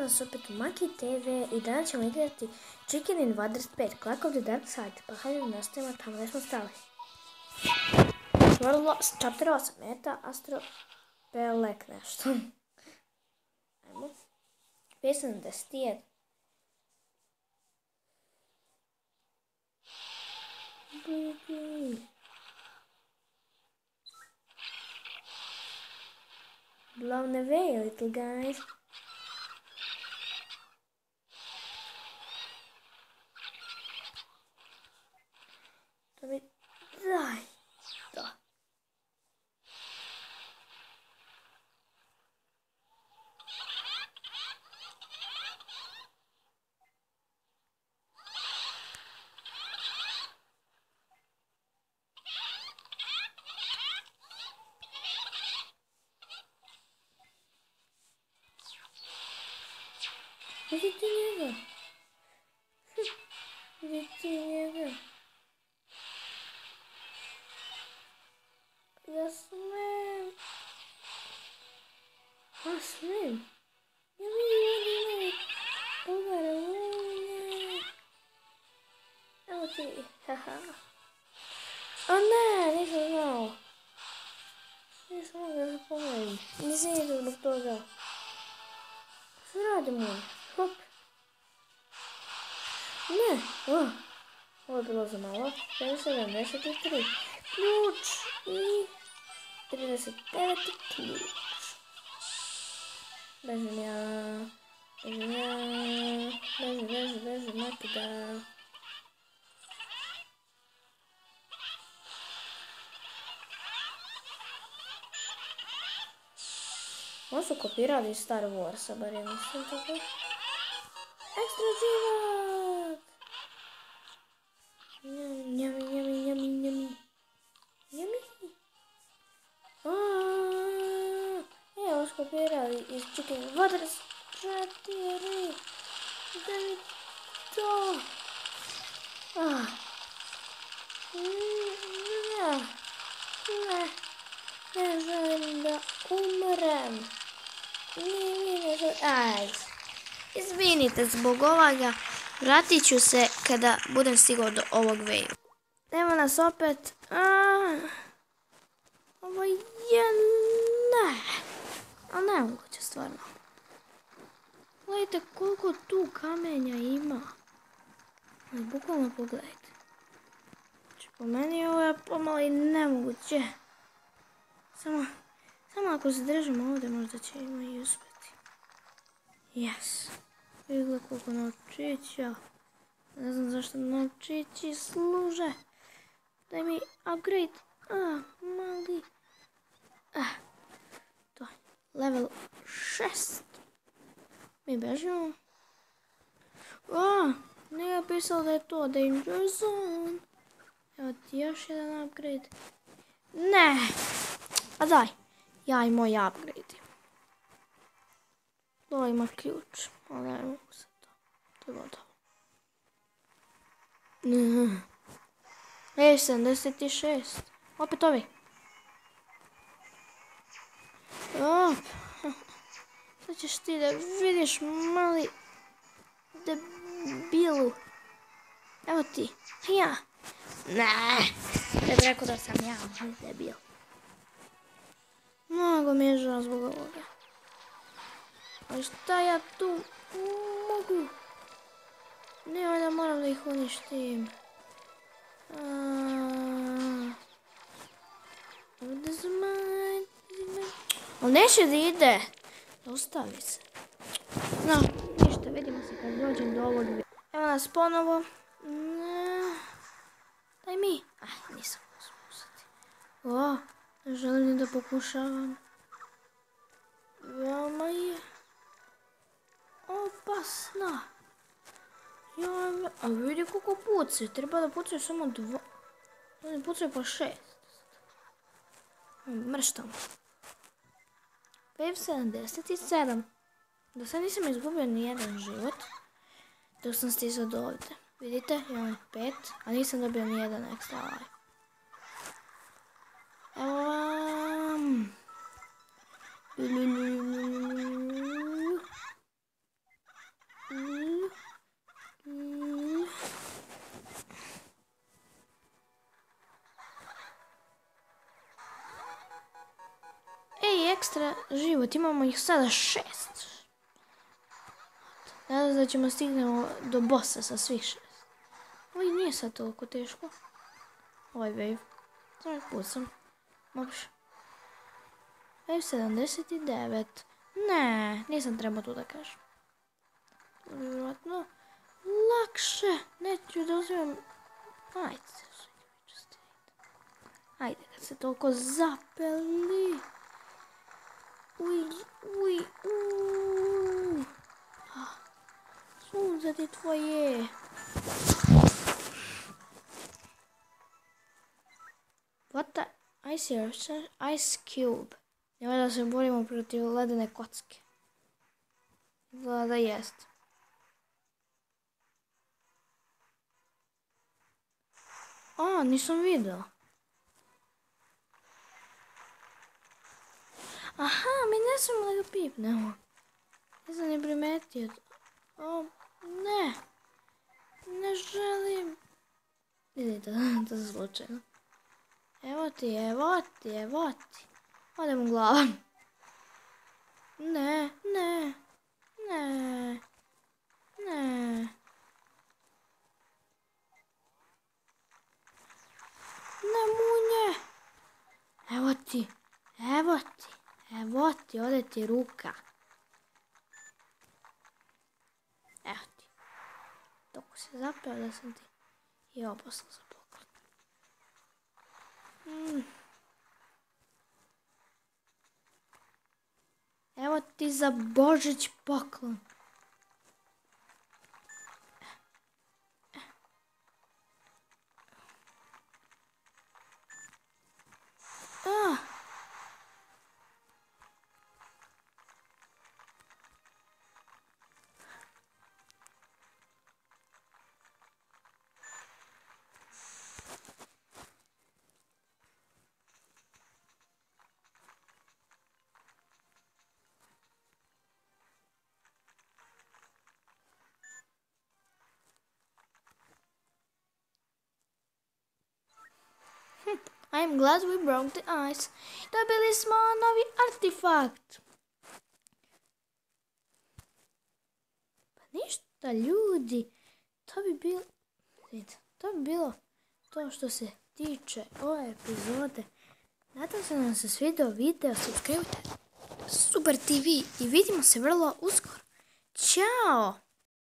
nas opet Maki TV i danas ćemo igrati Chicken Invaders 5, Clack of the Dark Side. Pa hajde da nastavimo tamo gdje smo stali. Chapter 8, Meta Astro Pelek nešto. Ajmo. 51. Blown away, little guys. To mi daj. Da. Vidite njega. Vidite njega. Ja smem. A smem. Ja vidim. Pogledaj, ne. Evo ti. Haha. O ne, nisam znao. Nisam mogla da pogledam. Nisam vidio zbog toga. Što radimo? Hop. Ne. Ovo je bilo za malo. 73. Ključ. I 39. ključ. Bežim ja. Bežim, nakida. Ovo su kopirali iz Star Warsa, bar je mislim tako. Ekstra život! Njami. Ovo su kopirali iz Chicken Invaders 4. Da mi to... Ne želim da umrem. Izvinite zbog ovoga. Vratit ću se kada budem stigao do ovog veju. Evo nas opet. Ovo je ne. A nemoguće stvarno. Gledajte koliko tu kamenja ima. Bukvalno pogledajte. Znači po meni ovo je pomalo i nemoguće. Samo ako se držimo ovdje možda ćemo i uspjeti. Yes. Vidite koliko novčića. Ne znam zašto novčići služe. Daj mi upgrade. Mali. To je level 6. Mi bežimo. Nije pisalo da je to danger zone. Evo ti još jedan upgrade. Ne. A daj. Ja i moj upgrade. To ima ključ. Ali ne mogu se to. To je gotovo. 76. Opet ovi. Sad ćeš ti da vidiš mali debilu. Evo ti. Ja. Ne. Ne bih rekao da sam ja mali debil. Mnogo mi je žao zbog ovoga. Ali šta ja tu mogu? Ne, onda moram da ih uništim. Ovdje zmaj. Ali neće da ide. Ostavi se. No, ništa, vidimo se kad dođem do ovog. Evo nas ponovo. Daj mi. Nisam uspio. Ne želim ni da pokušavam. Veoma je opasna. A vidi koliko pucaju. Treba da pucaju samo 2. Oni pucaju po 6. Mrštam. 577. Do sad nisam izgubio ni jedan život. Dok sam stizao do ovdje. Vidite, imam 5, a nisam dobio ni jedan ekstra life. Evo vam. ekstra život. Imamo ih sada 6. Nadam se da ćemo stignemo do bossa sa svih 6. Ovo nije sad toliko teško. Ovaj wave. Samo pucam. Može. Wave 79. Ne, nisam trebao tu da kažem. Vjerojatno lakše. Neću da uzimam... Ajde, kad se toliko zapeli. Uj. Sunce ti tvoje. What the... Ice cube. Nema da se borimo protiv ledene kocke. Izgleda da jest. Nisam vidio. Aha, mi ne smemo da ga pipnemo. Nisam ni primetio. Ne. Ne želim. Vidite, to je slučajno. Evo ti. Odem u glavu. Ne. Ne munje. Evo ti, ode ti ruka. Evo ti. Dok se zapeo da sam ti i ovo poslao za poklon. Evo ti za Božić poklon. I'm glad we broke the ice. Dobili smo novi artefakt. Pa ništa ljudi. To bi bilo to što se tiče ove epizode. Nadam se da vam se svidio video. Subscribe Super TV i vidimo se vrlo uskoro. Ćao!